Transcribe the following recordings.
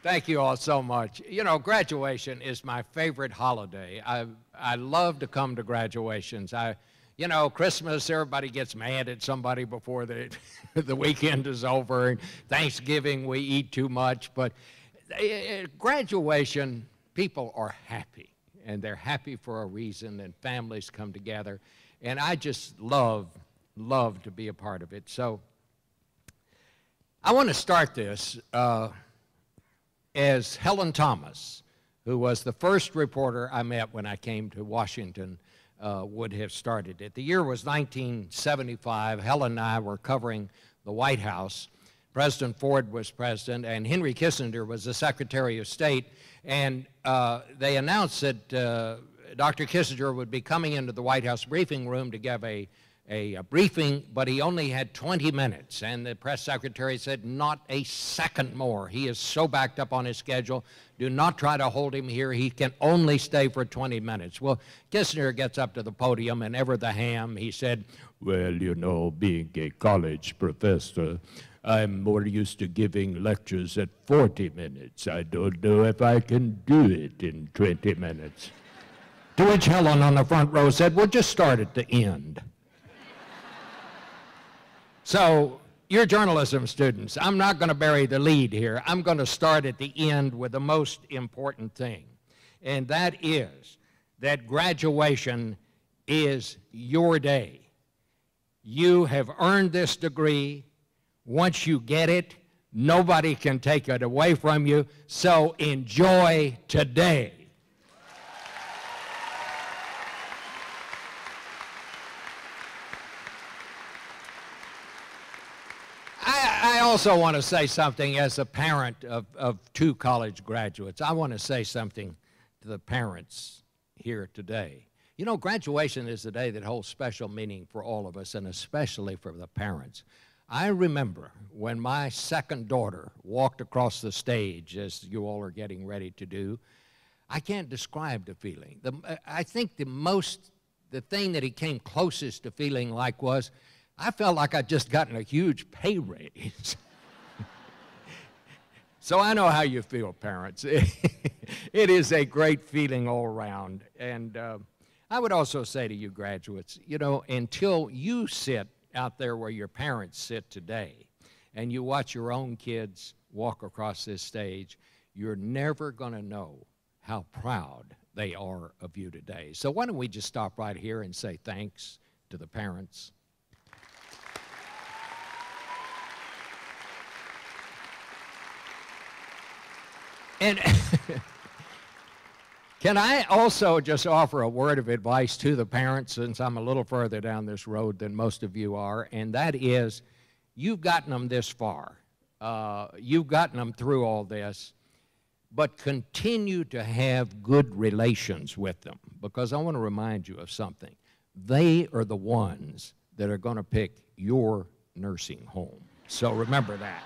Thank you all so much. You know, graduation is my favorite holiday. I love to come to graduations. You know, Christmas, everybody gets mad at somebody before the weekend is over. And Thanksgiving, we eat too much. But graduation, people are happy. And they're happy for a reason, and families come together. And I just love to be a part of it. So I want to start this as Helen Thomas, who was the first reporter I met when I came to Washington, would have started it. The year was 1975. Helen and I were covering the White House. President Ford was president, and Henry Kissinger was the Secretary of State. And they announced that Dr. Kissinger would be coming into the White House briefing room to give a briefing, but he only had 20 minutes. And the press secretary said, not a second more. He is so backed up on his schedule. Do not try to hold him here. He can only stay for 20 minutes. Well, Kissinger gets up to the podium, and ever the ham, he said, well, you know, being a college professor, I'm more used to giving lectures at 40 minutes. I don't know if I can do it in 20 minutes. To which Helen on the front row said, well, just start at the end. So, you're journalism students. I'm not going to bury the lead here. I'm going to start at the end with the most important thing. And that is that graduation is your day. You have earned this degree. Once you get it, nobody can take it away from you. So enjoy today. I also want to say something as a parent of two college graduates. I want to say something to the parents here today. You know, graduation is the day that holds special meaning for all of us, and especially for the parents. I remember when my second daughter walked across the stage, as you all are getting ready to do. I can't describe the feeling. I think the thing that he came closest to feeling like was, I felt like I'd just gotten a huge pay raise. So I know how you feel, parents. It is a great feeling all around. And I would also say to you graduates, you know, until you sit out there where your parents sit today and you watch your own kids walk across this stage, you're never going to know how proud they are of you today. So why don't we just stop right here and say thanks to the parents. And can I also just offer a word of advice to the parents, since I'm a little further down this road than most of you are, and that is, you've gotten them this far. You've gotten them through all this, but continue to have good relations with them, because I want to remind you of something. They are the ones that are going to pick your nursing home. So remember that.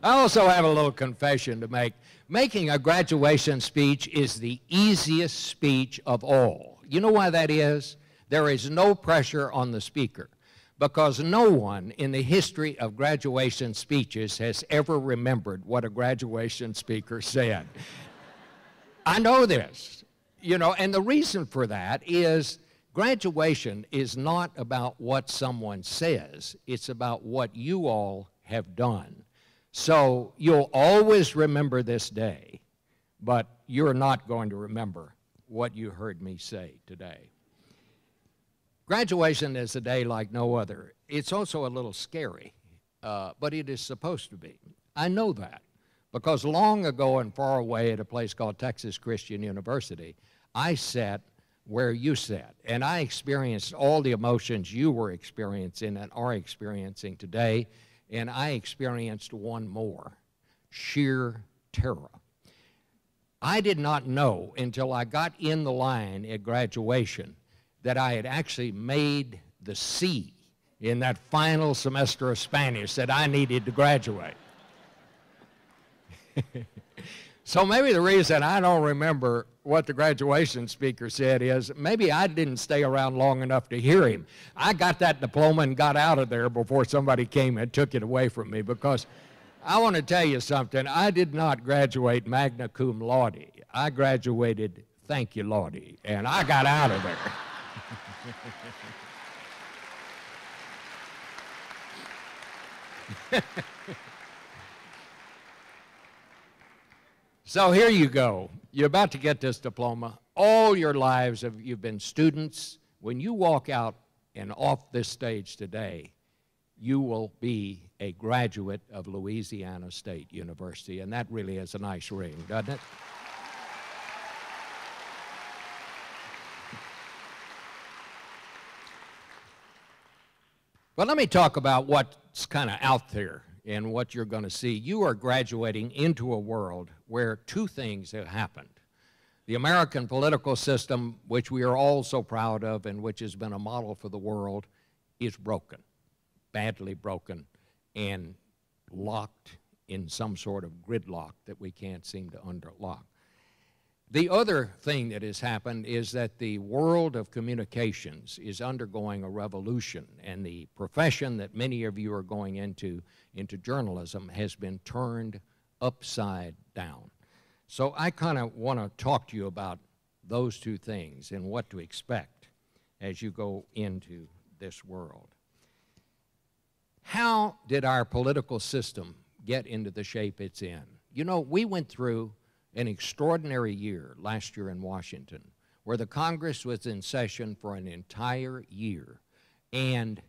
I also have a little confession to make. Making a graduation speech is the easiest speech of all. You know why that is? There is no pressure on the speaker, because no one in the history of graduation speeches has ever remembered what a graduation speaker said. I know this, you know, and the reason for that is graduation is not about what someone says. It's about what you all have done. So you'll always remember this day, but you're not going to remember what you heard me say today. Graduation is a day like no other. It's also a little scary, but it is supposed to be. I know that because long ago and far away at a place called Texas Christian University, I sat where you sat, and I experienced all the emotions you were experiencing and are experiencing today. And I experienced one more, sheer terror. I did not know until I got in the line at graduation that I had actually made the C in that final semester of Spanish that I needed to graduate. So maybe the reason I don't remember what the graduation speaker said is maybe I didn't stay around long enough to hear him. I got that diploma and got out of there before somebody came and took it away from me, because I want to tell you something. I did not graduate magna cum laude. I graduated thank you, Lordy, and I got out of there. So here you go. You're about to get this diploma. All your lives you've been students. When you walk out and off this stage today, you will be a graduate of Louisiana State University, and that really is a nice ring, doesn't it? But let me talk about what's kind of out there and what you're going to see. You are graduating into a world where two things have happened. The American political system, which we are all so proud of and which has been a model for the world, is broken, badly broken, and locked in some sort of gridlock that we can't seem to unlock. The other thing that has happened is that the world of communications is undergoing a revolution, and the profession that many of you are going into journalism, has been turned upside down. So I kind of want to talk to you about those two things and what to expect as you go into this world. How did our political system get into the shape it's in? You know, we went through an extraordinary year last year in Washington, where the Congress was in session for an entire year, and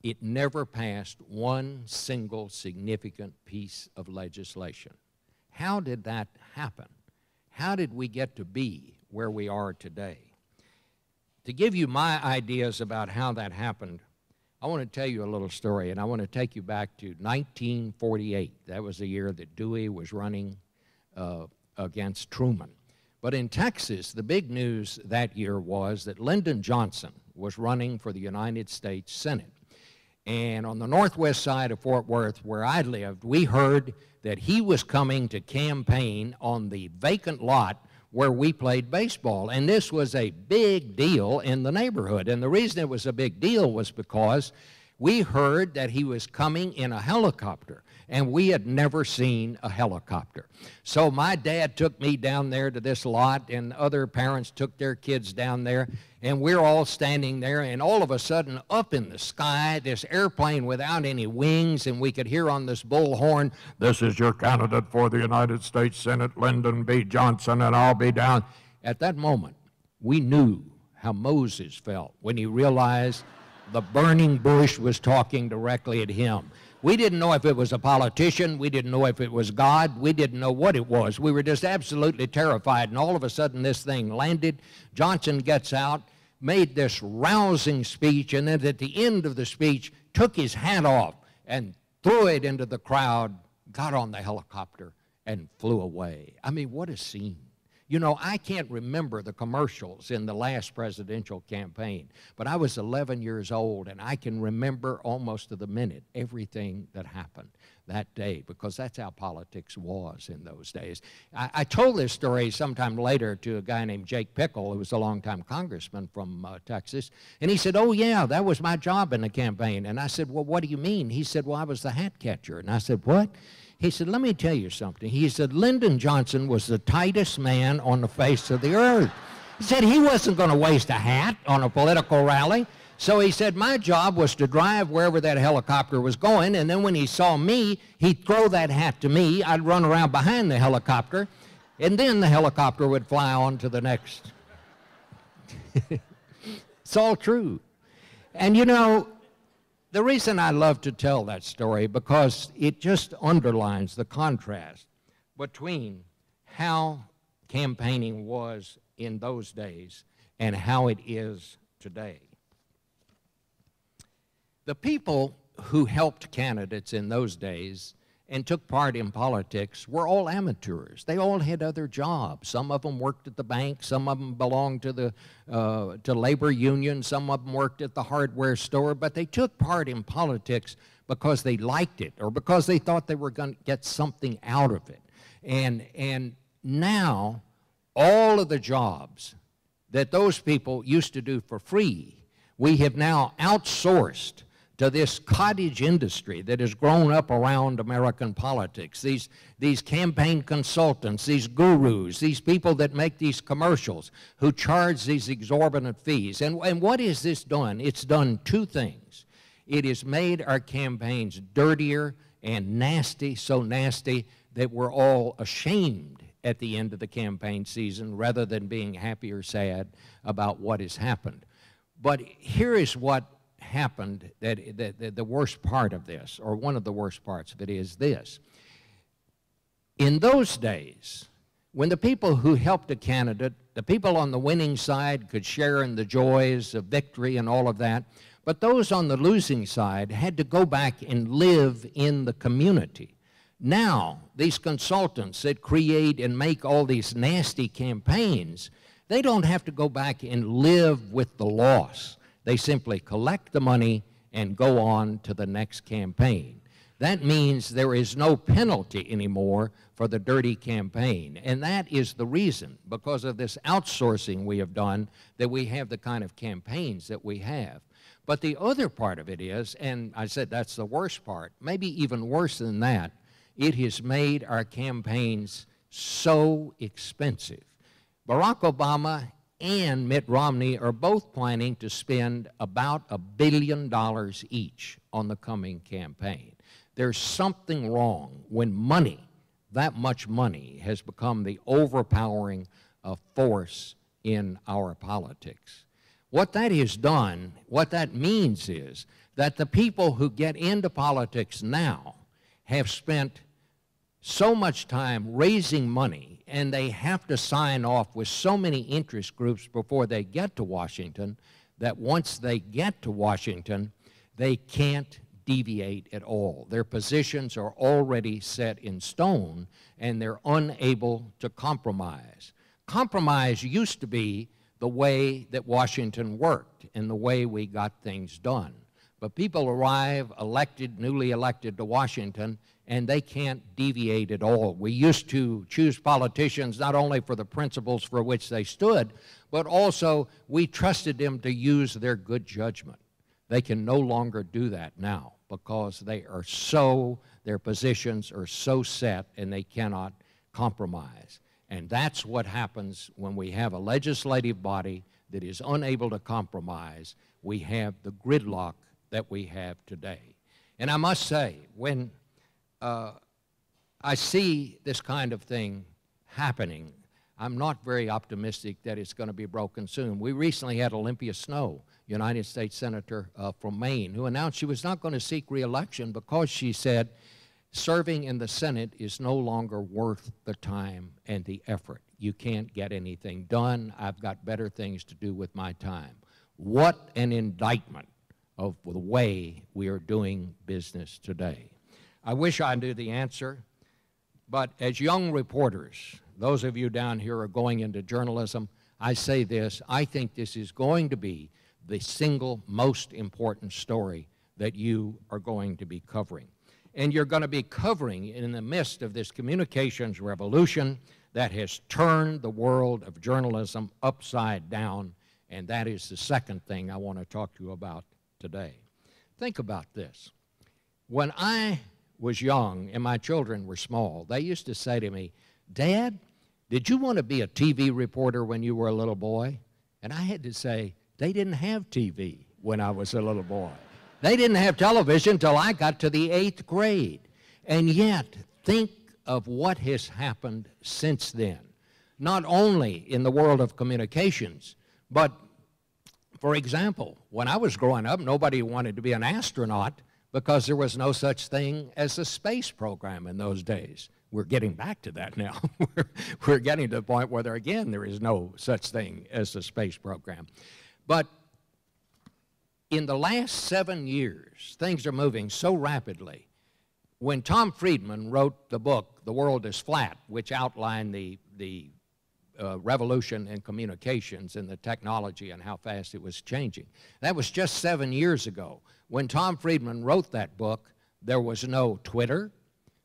it never passed one single significant piece of legislation. How did that happen? How did we get to be where we are today? To give you my ideas about how that happened, I want to tell you a little story, and I want to take you back to 1948. That was the year that Dewey was running against Truman. But in Texas, the big news that year was that Lyndon Johnson was running for the United States Senate. And on the northwest side of Fort Worth, where I lived, we heard that he was coming to campaign on the vacant lot where we played baseball. And this was a big deal in the neighborhood. And the reason it was a big deal was because we heard that he was coming in a helicopter, and we had never seen a helicopter. So my dad took me down there to this lot, and other parents took their kids down there, and we're all standing there, and all of a sudden, up in the sky, this airplane without any wings, and we could hear on this bullhorn, "This is your candidate for the United States Senate, Lyndon B. Johnson, and I'll be down." At that moment, we knew how Moses felt when he realized the burning bush was talking directly at him. We didn't know if it was a politician. We didn't know if it was God. We didn't know what it was. We were just absolutely terrified, and all of a sudden this thing landed. Johnson gets out, made this rousing speech, and then at the end of the speech took his hat off and threw it into the crowd, got on the helicopter, and flew away. I mean, what a scene. You know, I can't remember the commercials in the last presidential campaign, but I was 11 years old, and I can remember almost to the minute everything that happened that day, because that's how politics was in those days. I told this story sometime later to a guy named Jake Pickle, who was a longtime congressman from Texas, and he said, "Oh, yeah, that was my job in the campaign." And I said, "Well, what do you mean?" He said, "Well, I was the hat catcher." And I said, "What?" He said, "Let me tell you something." He said, "Lyndon Johnson was the tightest man on the face of the earth." He said he wasn't going to waste a hat on a political rally. So he said, "My job was to drive wherever that helicopter was going, and then when he saw me, he'd throw that hat to me. I'd run around behind the helicopter, and then the helicopter would fly on to the next." It's all true. And you know, the reason I love to tell that story, because it just underlines the contrast between how campaigning was in those days and how it is today. The people who helped candidates in those days and took part in politics were all amateurs. They all had other jobs. Some of them worked at the bank, some of them belonged to the labor union, some of them worked at the hardware store, but they took part in politics because they liked it or because they thought they were going to get something out of it. And now, all of the jobs that those people used to do for free, we have now outsourced to this cottage industry that has grown up around American politics. These campaign consultants, these gurus, these people that make these commercials who charge these exorbitant fees. And what has this done? It's done two things. It has made our campaigns dirtier and nasty, so nasty that we're all ashamed at the end of the campaign season rather than being happy or sad about what has happened. But here is what happened, that the worst part of this, or one of the worst parts of it, is this. In those days, when the people who helped a candidate, the people on the winning side could share in the joys of victory and all of that, but those on the losing side had to go back and live in the community. Now, these consultants that create and make all these nasty campaigns, they don't have to go back and live with the loss. They simply collect the money and go on to the next campaign. That means there is no penalty anymore for the dirty campaign. And that is the reason, because of this outsourcing we have done, that we have the kind of campaigns that we have. But the other part of it is, and I said that's the worst part, maybe even worse than that, it has made our campaigns so expensive. Barack Obama and Mitt Romney are both planning to spend about $1 billion each on the coming campaign. There's something wrong when money, that much money, has become the overpowering force in our politics. What that has done, what that means is that the people who get into politics now have spent so much time raising money, and they have to sign off with so many interest groups before they get to Washington, that once they get to Washington, they can't deviate at all. Their positions are already set in stone, and they're unable to compromise. Compromise used to be the way that Washington worked and the way we got things done. But people arrive elected, newly elected to Washington, and they can't deviate at all. We used to choose politicians not only for the principles for which they stood, but also we trusted them to use their good judgment. They can no longer do that now because they are so, their positions are so set and they cannot compromise. And that's what happens when we have a legislative body that is unable to compromise. We have the gridlock that we have today. And I must say, when I see this kind of thing happening, I'm not very optimistic that it's going to be broken soon. We recently had Olympia Snowe, United States Senator from Maine, who announced she was not going to seek re-election because she said serving in the Senate is no longer worth the time and the effort. You can't get anything done. I've got better things to do with my time. What an indictment of the way we are doing business today. I wish I knew the answer, but as young reporters, those of you down here are going into journalism, I say this, I think this is going to be the single most important story that you are going to be covering. And you're going to be covering in the midst of this communications revolution that has turned the world of journalism upside down, and that is the second thing I want to talk to you about today. Think about this. When I was young and my children were small, they used to say to me, "Dad, did you want to be a TV reporter when you were a little boy?" And I had to say, they didn't have TV when I was a little boy. They didn't have television until I got to the 8th grade. And yet, think of what has happened since then. Not only in the world of communications, but, for example, when I was growing up, nobody wanted to be an astronaut because there was no such thing as a space program in those days. We're getting back to that now. We're getting to the point where, again, there is no such thing as a space program. But in the last 7 years, things are moving so rapidly. When Tom Friedman wrote the book, The World is Flat, which outlined the revolution in communications and the technology and how fast it was changing, that was just 7 years ago. When Tom Friedman wrote that book, there was no Twitter,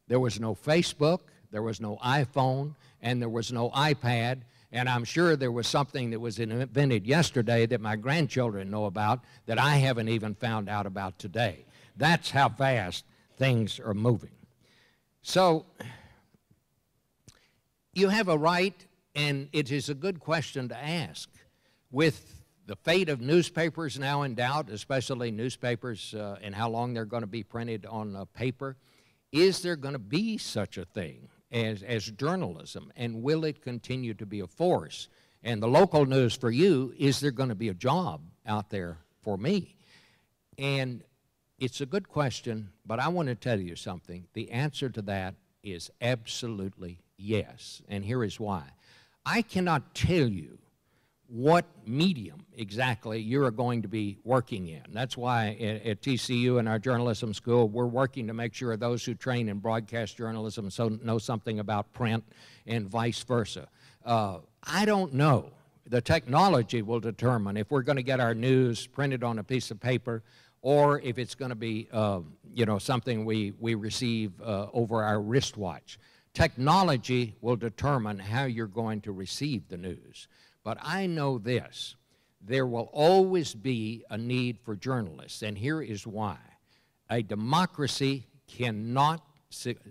there was no Facebook, there was no iPhone, and there was no iPad, and I'm sure there was something that was invented yesterday that my grandchildren know about that I haven't even found out about today. That's how fast things are moving. So you have a right, and it is a good question to ask. With the fate of newspapers now in doubt, especially newspapers and how long they're going to be printed on paper, is there going to be such a thing as journalism, and will it continue to be a force? And the local news for you, is there going to be a job out there for me? And it's a good question, but I want to tell you something. The answer to that is absolutely yes, and here is why. I cannot tell you what medium exactly you're going to be working in. That's why at TCU and our journalism school, we're working to make sure those who train in broadcast journalism know something about print and vice versa. I don't know. The technology will determine if we're going to get our news printed on a piece of paper or if it's going to be something we receive over our wristwatch. Technology will determine how you're going to receive the news. But I know this, there will always be a need for journalists, and here is why. A democracy cannot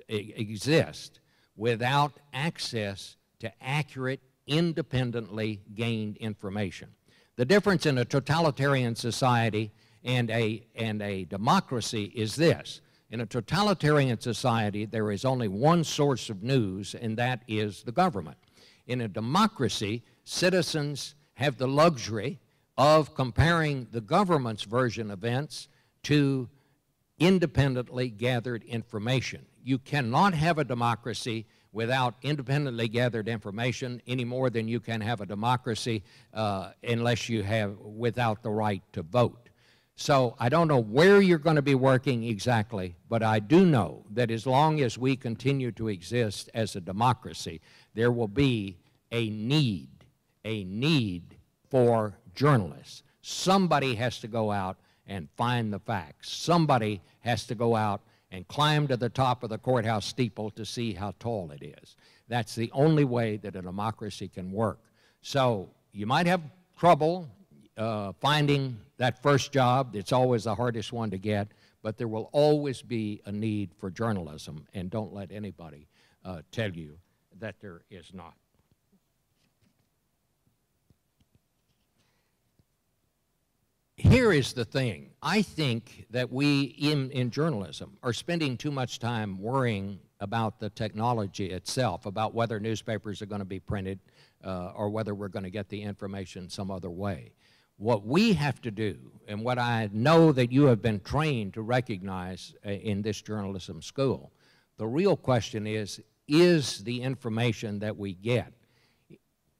exist without access to accurate, independently gained information. The difference in a totalitarian society and a democracy is this. In a totalitarian society, there is only one source of news, and that is the government. In a democracy, citizens have the luxury of comparing the government's version of events to independently gathered information. You cannot have a democracy without independently gathered information any more than you can have a democracy unless you have without the right to vote. So I don't know where you're going to be working exactly, but I do know that as long as we continue to exist as a democracy, there will be a need for journalists. Somebody has to go out and find the facts. Somebody has to go out and climb to the top of the courthouse steeple to see how tall it is. That's the only way that a democracy can work. So you might have trouble finding that first job. It's always the hardest one to get, but there will always be a need for journalism, and don't let anybody tell you that there is not. Here is the thing. I think that we in journalism are spending too much time worrying about the technology itself, about whether newspapers are going to be printed or whether we're going to get the information some other way. What we have to do, and what I know that you have been trained to recognize in this journalism school, the real question is the information that we get,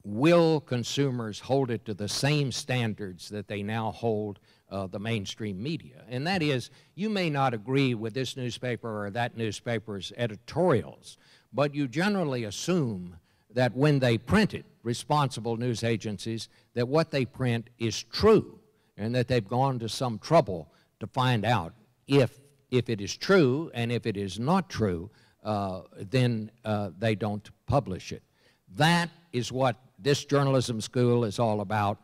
will consumers hold it to the same standards that they now hold the mainstream media? And that is, you may not agree with this newspaper or that newspaper's editorials, but you generally assume that when they print it, responsible news agencies, that what they print is true and that they've gone to some trouble to find out if it is true, and if it is not true, then they don't publish it. That is what this journalism school is all about.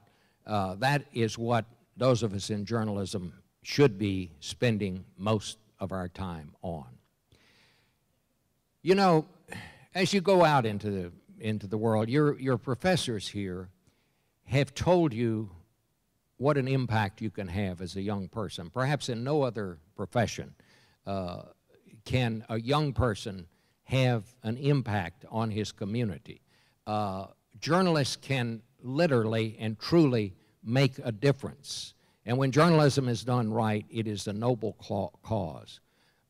That is what those of us in journalism should be spending most of our time on. You know, as you go out into the world, your professors here have told you what an impact you can have as a young person. Perhaps in no other profession can a young person have an impact on his community. Journalists can literally and truly make a difference. And when journalism is done right, it is a noble cause.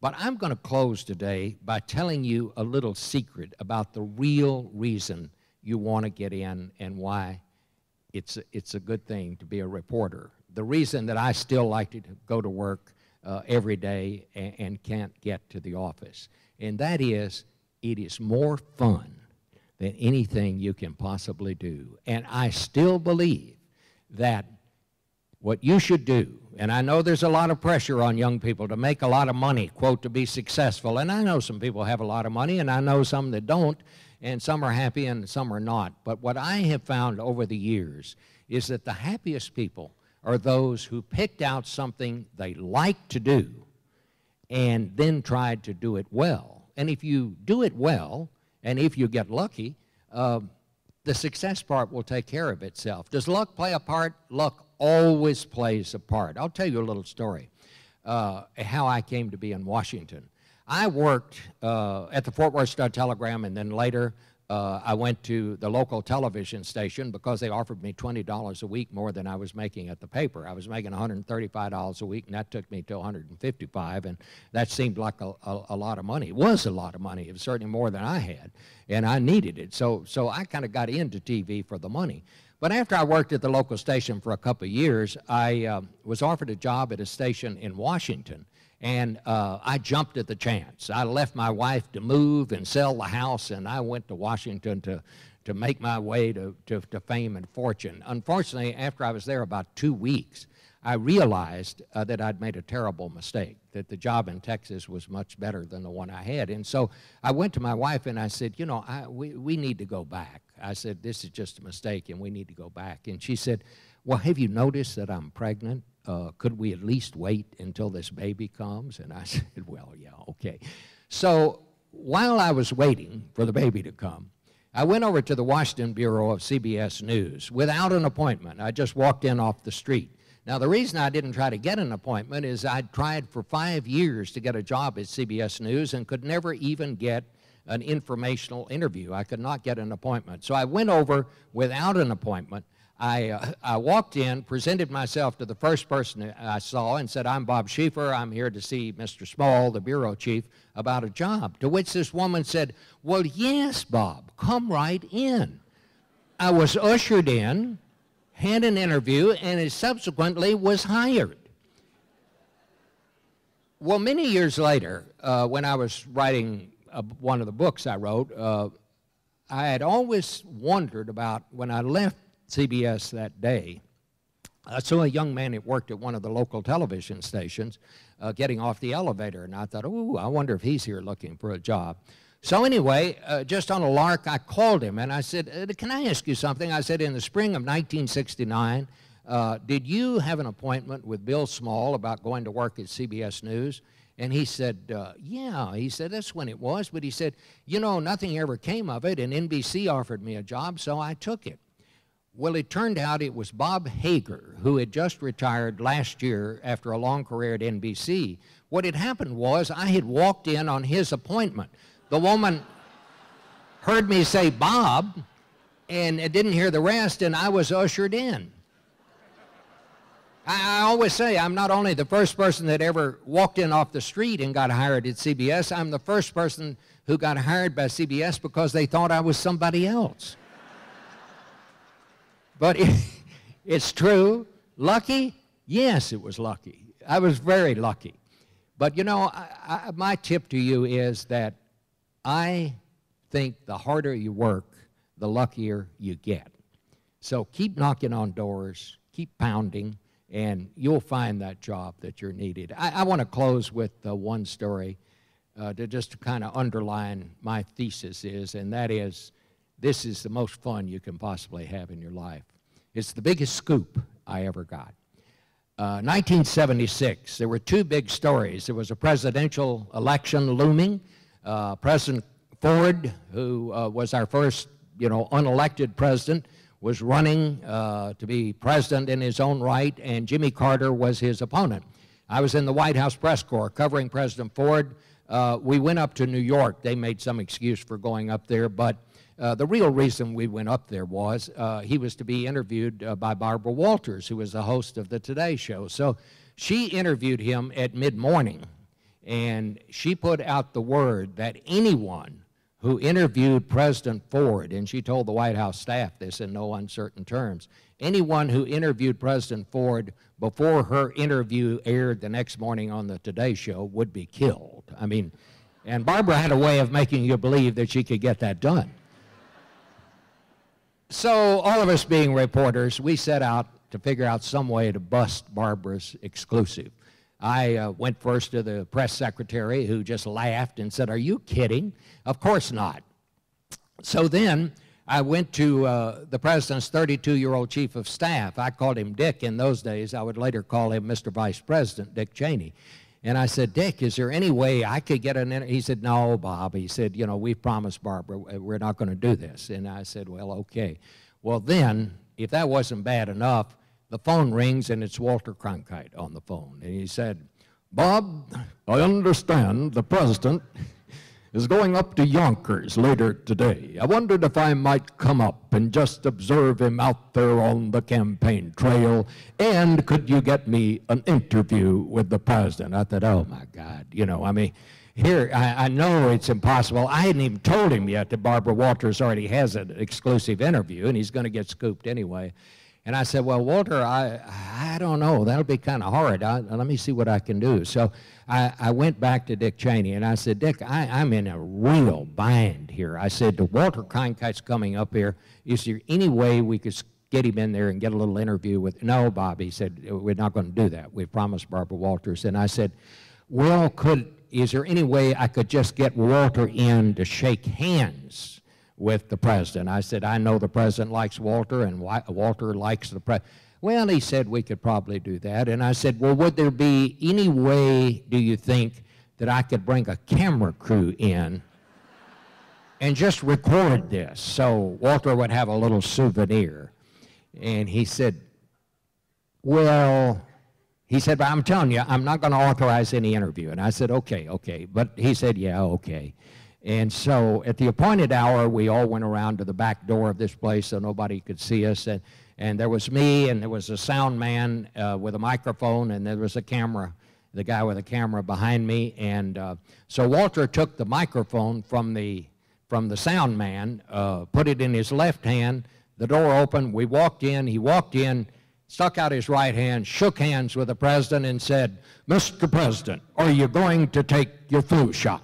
But I'm going to close today by telling you a little secret about the real reason you want to get in and why it's a good thing to be a reporter. The reason that I still like to go to work every day and can't get to the office. And that is, it is more fun than anything you can possibly do. And I still believe that what you should do, and I know there's a lot of pressure on young people to make a lot of money, quote, to be successful, and I know some people have a lot of money, and I know some that don't, and some are happy and some are not. But what I have found over the years is that the happiest people are those who picked out something they like to do and then tried to do it well. And if you do it well, and if you get lucky, the success part will take care of itself. Does luck play a part? Luck always plays a part. I'll tell you a little story, how I came to be in Washington. I worked at the Fort Worth Star-Telegram, and then later I went to the local television station because they offered me $20 a week more than I was making at the paper. I was making $135 a week, and that took me to $155, and that seemed like a lot of money. It was a lot of money. It was certainly more than I had, and I needed it. So I kind of got into TV for the money. But after I worked at the local station for a couple of years, I was offered a job at a station in Washington. And I jumped at the chance. I left my wife to move and sell the house, and I went to Washington to make my way to fame and fortune. Unfortunately, after I was there about 2 weeks, I realized that I'd made a terrible mistake, that the job in Texas was much better than the one I had. And so I went to my wife and I said, you know, we need to go back. I said, this is just a mistake and we need to go back. And she said, well, have you noticed that I'm pregnant? Could we at least wait until this baby comes? And I said, well, yeah, okay. So while I was waiting for the baby to come, I went over to the Washington Bureau of CBS News without an appointment. I just walked in off the street. Now, the reason I didn't try to get an appointment is I'd tried for 5 years to get a job at CBS News and could never even get an informational interview. I could not get an appointment. So I went over without an appointment. I walked in, presented myself to the first person I saw and said, I'm Bob Schieffer. I'm here to see Mr. Small, the bureau chief, about a job. To which this woman said, well, yes, Bob, come right in. I was ushered in, had an interview, and subsequently was hired. Well, many years later, when I was writing one of the books I wrote, I had always wondered about when I left CBS that day, I saw a young man that worked at one of the local television stations getting off the elevator, and I thought, oh, I wonder if he's here looking for a job. So anyway, just on a lark, I called him, and I said, can I ask you something? I said, in the spring of 1969, did you have an appointment with Bill Small about going to work at CBS News? And he said, yeah. He said, that's when it was. But he said, you know, nothing ever came of it, and NBC offered me a job, so I took it. Well, it turned out it was Bob Hager, who had just retired last year after a long career at NBC. What had happened was I had walked in on his appointment. The woman heard me say Bob and didn't hear the rest, and I was ushered in. I always say I'm not only the first person that ever walked in off the street and got hired at CBS, I'm the first person who got hired by CBS because they thought I was somebody else. But it's true. Lucky? Yes, it was lucky. I was very lucky. But, you know, my tip to you is that I think the harder you work, the luckier you get. So keep knocking on doors, keep pounding, and you'll find that job that you're needed. I want to close with one story to just kind of underline my thesis is, and that is, this is the most fun you can possibly have in your life. It's the biggest scoop I ever got. 1976, there were two big stories. There was a presidential election looming. President Ford, who was our first, unelected president, was running to be president in his own right, and Jimmy Carter was his opponent. I was in the White House press corps covering President Ford. We went up to New York. They made some excuse for going up there, but the real reason we went up there was he was to be interviewed by Barbara Walters, who was the host of the Today Show. So she interviewed him at mid-morning, and she put out the word that anyone who interviewed President Ford, and she told the White House staff this in no uncertain terms, anyone who interviewed President Ford before her interview aired the next morning on the Today Show would be killed. I mean, and Barbara had a way of making you believe that she could get that done. So all of us being reporters, we set out to figure out some way to bust Barbara's exclusive. I went first to the press secretary, who just laughed and said, "Are you kidding? Of course not." So then I went to the president's 32-year-old chief of staff. I called him Dick in those days. I would later call him Mr. Vice President, Dick Cheney. And I said, "Dick, is there any way I could get an interview?" He said, "No, Bob." He said, "You know, we promised Barbara we're not going to do this." And I said, "Well, okay." Well, then, if that wasn't bad enough, the phone rings, and it's Walter Cronkite on the phone. And he said, "Bob, I understand the president is going up to Yonkers later today. I wondered if I might come up and just observe him out there on the campaign trail, and could you get me an interview with the president?" I thought, oh my God, you know, I mean, here, I know it's impossible. I hadn't even told him yet that Barbara Walters already has an exclusive interview, and he's going to get scooped anyway. And I said, "Well, Walter, I don't know. That'll be kind of hard. Let me see what I can do." So I went back to Dick Cheney, and I said, "Dick, I'm in a real bind here." I said, "Walter Cronkite's coming up here. Is there any way we could get him in there and get a little interview with—" "No, Bob," he said, "we're not going to do that. We promised Barbara Walters." And I said, "Well, is there any way I could just get Walter in to shake hands with the president?" I said, "I know the president likes Walter, and Walter likes the president." "Well," he said, "we could probably do that." And I said, "Well, would there be any way, do you think, that I could bring a camera crew in and just record this so Walter would have a little souvenir?" And he said, "Well," he said, "but I'm telling you, I'm not going to authorize any interview." And I said, okay. But he said, "Yeah, okay." And so at the appointed hour, we all went around to the back door of this place so nobody could see us. And there was me, and there was a sound man with a microphone, and there was a camera, the guy with a camera behind me. And so Walter took the microphone from the sound man, put it in his left hand, the door opened, we walked in, he walked in, stuck out his right hand, shook hands with the president, and said, "Mr. President, are you going to take your flu shot?"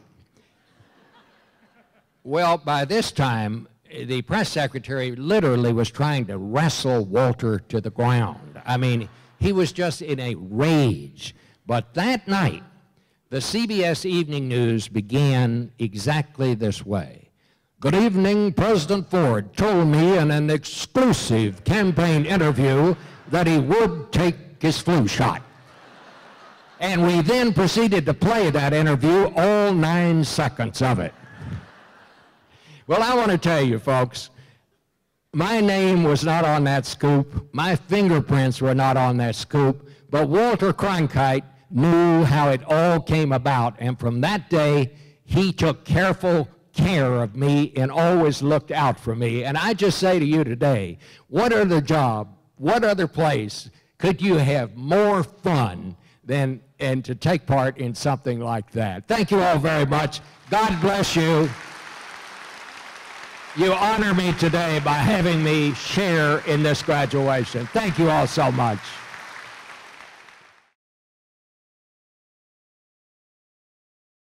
Well, by this time, the press secretary literally was trying to wrestle Walter to the ground. I mean, he was just in a rage. But that night, the CBS Evening News began exactly this way. "Good evening, President Ford told me in an exclusive campaign interview that he would take his flu shot." And we then proceeded to play that interview, all 9 seconds of it. Well, I want to tell you, folks, my name was not on that scoop. My fingerprints were not on that scoop. But Walter Cronkite knew how it all came about. And from that day, he took careful care of me and always looked out for me. And I just say to you today, what other job, what other place could you have more fun than and to take part in something like that? Thank you all very much. God bless you. You honor me today by having me share in this graduation. Thank you all so much.